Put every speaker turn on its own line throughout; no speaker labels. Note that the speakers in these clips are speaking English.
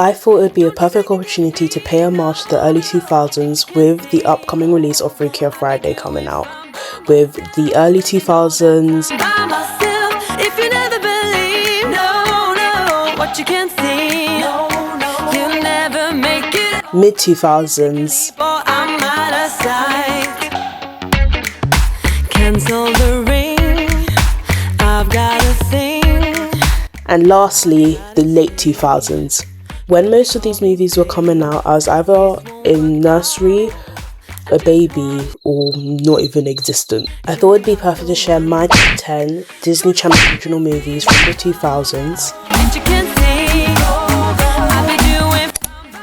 I thought it would be a perfect opportunity to pay homage to the early 2000s with the upcoming release of Freakier Friday coming out. With the early 2000s, mid 2000s, and lastly, the late 2000s. When most of these movies were coming out, I was either in nursery, a baby, or not even existent. I thought it'd be perfect to share my top 10 Disney Channel original movies from the 2000s,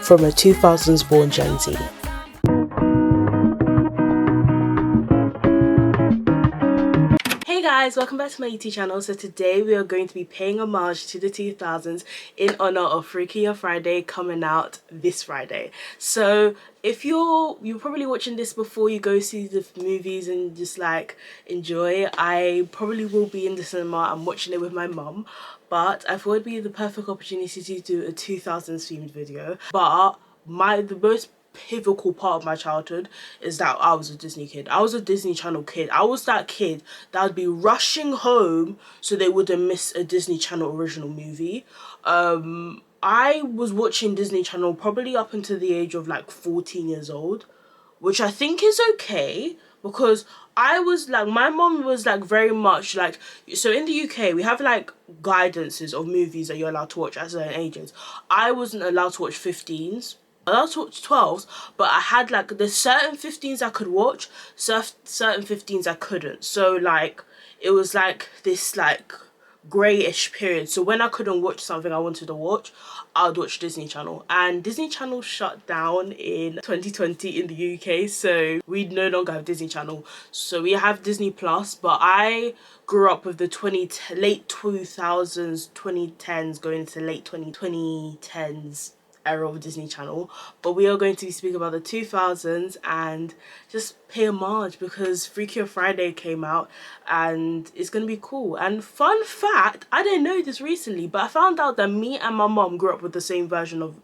from a 2000s born Gen Z. Hey guys, welcome back to my YouTube channel. So today we are going to be paying homage to the 2000s in honor of Freakier Friday coming out this Friday. So if you're probably watching this before you go see the movies and just like enjoy, I probably will be in the cinema. I'm watching it with my mum, but I thought it'd be the perfect opportunity to do a 2000s themed video. But the most pivotal part of my childhood is that I was a Disney kid. I was a Disney Channel kid. I was that kid that would be rushing home so they wouldn't miss a Disney Channel original movie. I was watching Disney Channel probably up until the age of like 14 years old, which I think is okay, because I was like, my mom was like very much like, so in the UK we have like guidances of movies that you're allowed to watch at certain ages. I wasn't allowed to watch 15s. I allowed to watch 12s, but I had like, there's certain 15s I could watch, certain 15s I couldn't. So like, it was like this like greyish period. So when I couldn't watch something I wanted to watch, I would watch Disney Channel. And Disney Channel shut down in 2020 in the UK, so we no longer have Disney Channel. So we have Disney Plus, but I grew up with the late 2000s, 2010s, going into late 2010s era of Disney Channel. But we are going to be speaking about the 2000s and just pay homage because Freakier Friday came out and it's gonna be cool. And fun fact, I didn't know this recently, but I found out that me and my mom grew up with the same version of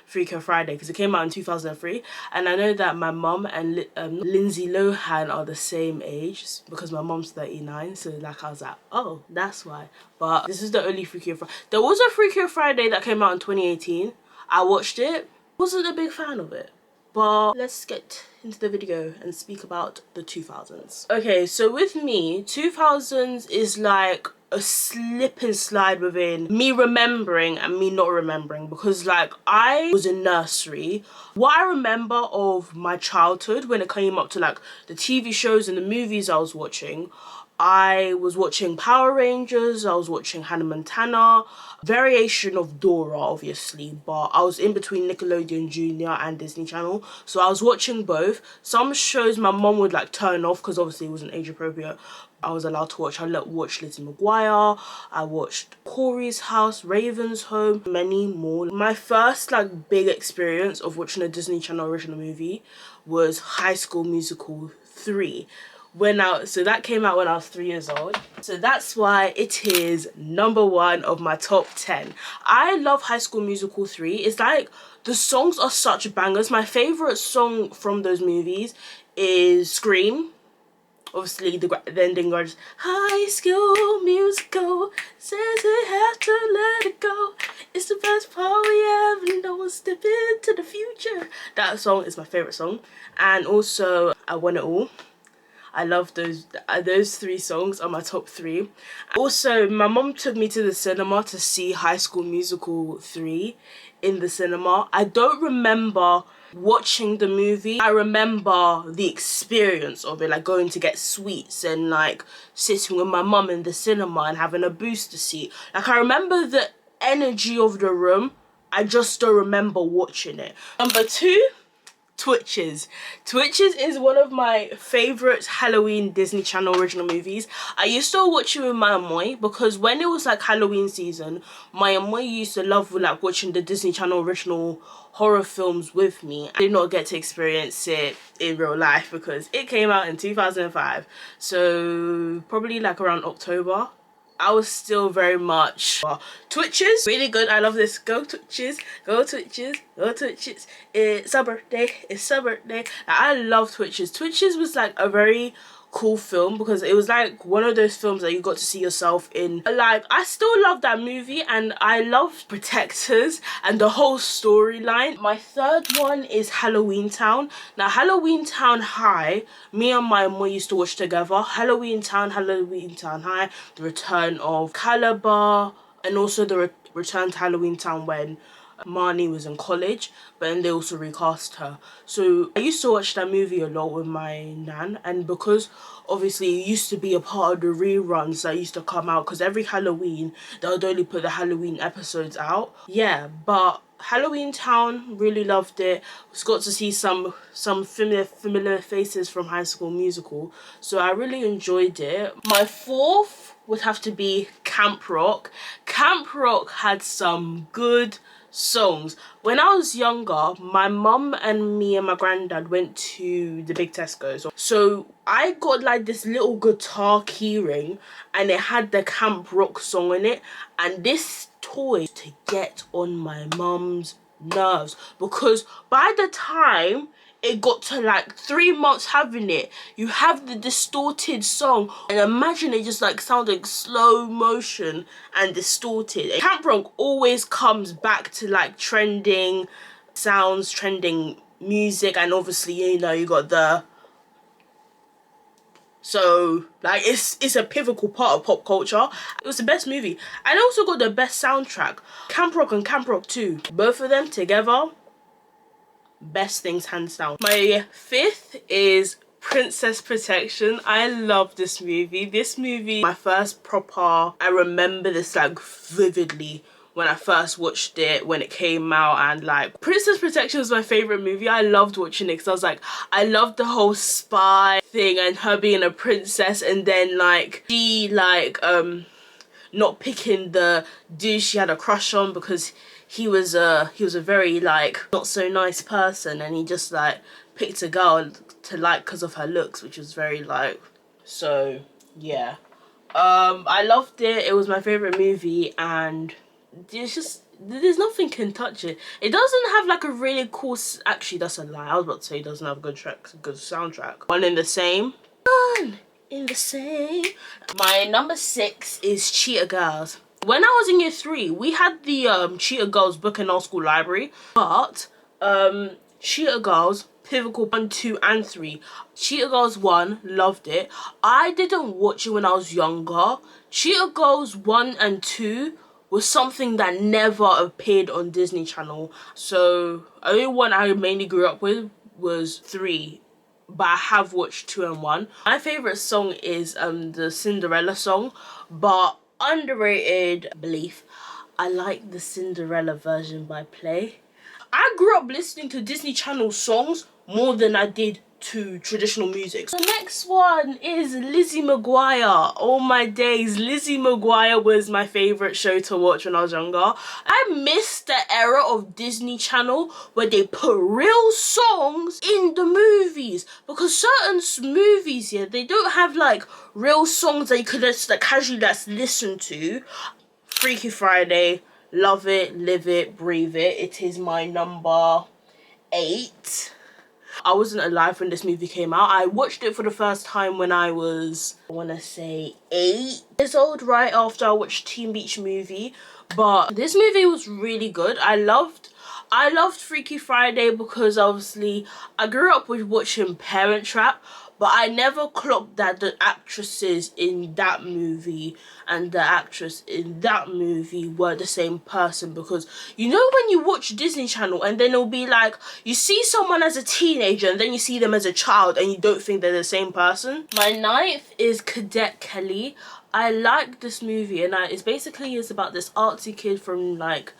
Freakier Friday because it came out in 2003, and I know that my mom and Lindsay Lohan are the same age because my mom's 39, so like I was like, oh, that's why. But this is the only Freakier Friday. There was a Freakier Friday that came out in 2018. I watched it, wasn't a big fan of it, but let's get into the video and speak about the 2000s. Okay, so with me, 2000s is like a slip and slide within me remembering and me not remembering, because like I was in nursery. What I remember of my childhood when it came up to like the TV shows and the movies I was watching, I was watching Power Rangers, I was watching Hannah Montana, variation of Dora obviously, but I was in between Nickelodeon Junior and Disney Channel, so I was watching both. Some shows my mom would like turn off because obviously it wasn't age appropriate. I was allowed to watch. I watched Lizzie McGuire, I watched Corey's House, Raven's Home, many more. My first like big experience of watching a Disney Channel original movie was High School Musical 3. So that came out when I was 3 years old. So that's why it is #1 of my top 10. I love High School Musical 3. It's like, the songs are such bangers. My favorite song from those movies is Scream. Obviously the ending goes, High School Musical says we have to let it go. It's the best part we ever know. Step into the future. That song is my favorite song. And also I Want It All. I love those 3 songs are my top 3. Also, my mom took me to the cinema to see High School Musical 3 in the cinema. I don't remember watching the movie. I remember the experience of it, like going to get sweets and like sitting with my mum in the cinema and having a booster seat. Like, I remember the energy of the room. I just don't remember watching it. Number 2, Twitches. Twitches is one of my favorite Halloween Disney Channel original movies. I used to watch it with my amoy because when it was like Halloween season, my amoy used to love like watching the Disney Channel original horror films with me. I did not get to experience it in real life because it came out in 2005, so probably like around October I was still very much Twitches, really good. I love this. Go Twitches, go Twitches, go Twitches. It's a birthday, it's a birthday. I love Twitches. Twitches was like a very cool film because it was like one of those films that you got to see yourself in. Like, I still love that movie, and I love Protectors and the whole storyline. My third one is Halloween Town. Now, Halloween Town High, me and my mom used to watch together. Halloween Town High, the return of Caliber, and also the return to Halloween Town when Marnie was in college, but then they also recast her. So I used to watch that movie a lot with my nan, and because obviously it used to be a part of the reruns that used to come out, because every Halloween they would only put the Halloween episodes out. Yeah, but Halloween Town, really loved it. Got to see some familiar faces from High School Musical, so I really enjoyed it. My fourth would have to be Camp Rock. Camp Rock had some good songs. When I was younger, my mum and me and my granddad went to the big Tesco's, so I got like this little guitar keyring and it had the Camp Rock song in it, and this toy to get on my mum's nerves because by the time it got to like 3 months having it, you have the distorted song, and imagine it just like sounding slow motion and distorted. And Camp Rock always comes back to like trending sounds, trending music, and obviously, you know, you got the, so like it's a pivotal part of pop culture. It was the best movie, and also got the best soundtrack. Camp Rock and Camp Rock 2, both of them together, best things hands down. My fifth is Princess Protection. I love this movie. This movie, my first proper, I remember this like vividly when I first watched it when it came out, and like Princess Protection was my favorite movie. I loved watching it because I was like, I loved the whole spy thing and her being a princess, and then like she like not picking the dude she had a crush on because he was a very like not so nice person, and he just like picked a girl to like because of her looks, which was very like, so yeah. I loved it. It was my favorite movie, and there's nothing can touch it. It doesn't have like a really cool, actually that's a lie, I was about to say it doesn't have good tracks, good soundtrack. One in the Same. One in the Same. My number 6 is Cheetah Girls. When I was in year 3, we had the Cheetah Girls book in our school library, but Cheetah Girls, pivotal 1, 2 and 3. Cheetah Girls 1, loved it. I didn't watch it when I was younger. Cheetah Girls 1 and 2 was something that never appeared on Disney Channel. So only one I mainly grew up with was 3. But I have watched 2 and 1. My favourite song is the Cinderella song, but underrated belief, I like the Cinderella version by Play. I grew up listening to Disney Channel songs more than I did to traditional music. The next one is Lizzie McGuire. Oh my days, Lizzie McGuire was my favourite show to watch when I was younger. I missed the era of Disney Channel where they put real songs in the movies, because certain movies, yeah, they don't have like real songs that you could just like casually just listen to. Freakier Friday, love it, live it, breathe it. It is my number 8. I wasn't alive when this movie came out. I watched it for the first time when I was, I want to say 8 years old, right after I watched Teen Beach Movie. But this movie was really good. I loved Freaky Friday because obviously I grew up with watching Parent Trap, but I never clocked that the actresses in that movie and the actress in that movie were the same person. Because you know when you watch Disney Channel and then it'll be like you see someone as a teenager and then you see them as a child and you don't think they're the same person. My 9th is Cadet Kelly. I like this movie, and it's basically about this artsy kid from like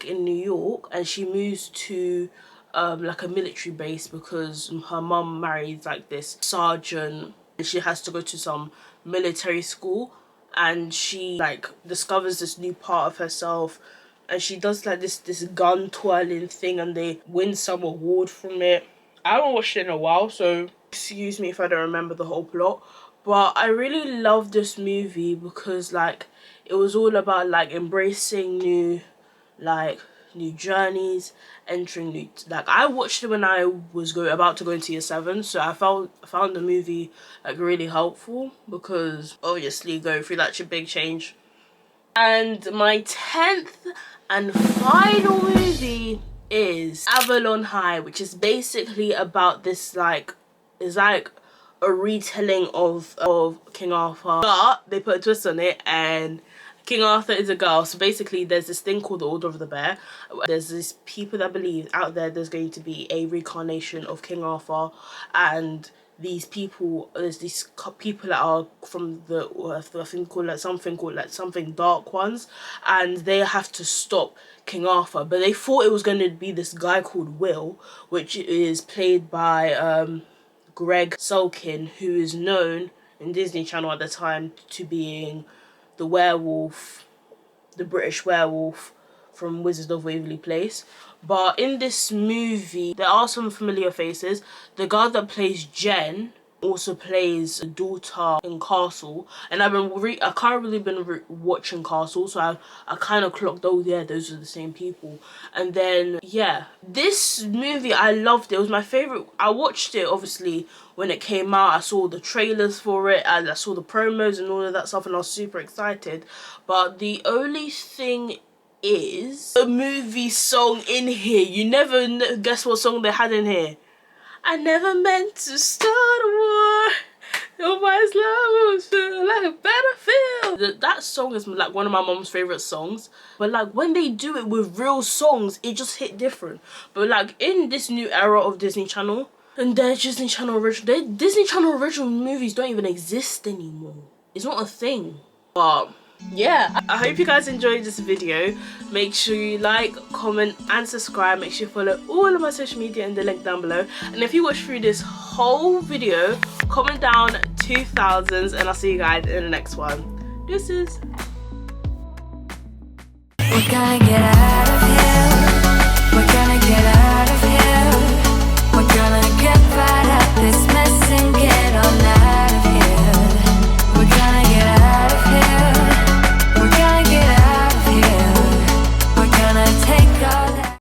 in New York, and she moves to like a military base because her mum married like this sergeant, and she has to go to some military school, and she like discovers this new part of herself, and she does like this gun twirling thing, and they win some award from it. I haven't watched it in a while, so excuse me if I don't remember the whole plot, But I really love this movie because like it was all about like embracing new journeys, entering new, like I watched it when I was about to go into year 7, so I found the movie like really helpful because obviously going through that big change. And my 10th and final movie is Avalon High, which is basically about this like, it's like a retelling of King Arthur, but they put a twist on it and King Arthur is a girl. So basically there's this thing called the Order of the Bear. There's these people that believe out there's going to be a reincarnation of King Arthur, and these people, there's these people that are from the I think called like something dark ones, and they have to stop King Arthur. But they thought it was going to be this guy called Will, which is played by Greg Sulkin, who is known in Disney Channel at the time to being the werewolf, the British werewolf from Wizards of Waverly Place. But in this movie there are some familiar faces. The girl that plays Jen also plays a daughter in Castle, and I currently been watching Castle, so I kind of clocked, oh yeah, those are the same people. And then yeah, this movie I loved it. It was my favorite. I watched it obviously when it came out. I saw the trailers for it and I saw the promos and all of that stuff, and I was super excited. But the only thing is the movie song in here. You never guess what song they had in here. I never meant to start a war. Nobody's love will feel like a battlefield. That song is like one of my mom's favorite songs. But like when they do it with real songs, it just hit different. But like in this new era of Disney Channel, and their Disney Channel original movies don't even exist anymore. It's not a thing. But yeah, I hope you guys enjoyed this video. Make sure you like, comment and subscribe. Make sure you follow all of my social media in the link down below. And if you watched through this whole video, comment down 2000's, and I'll see you guys in the next one. Deuces.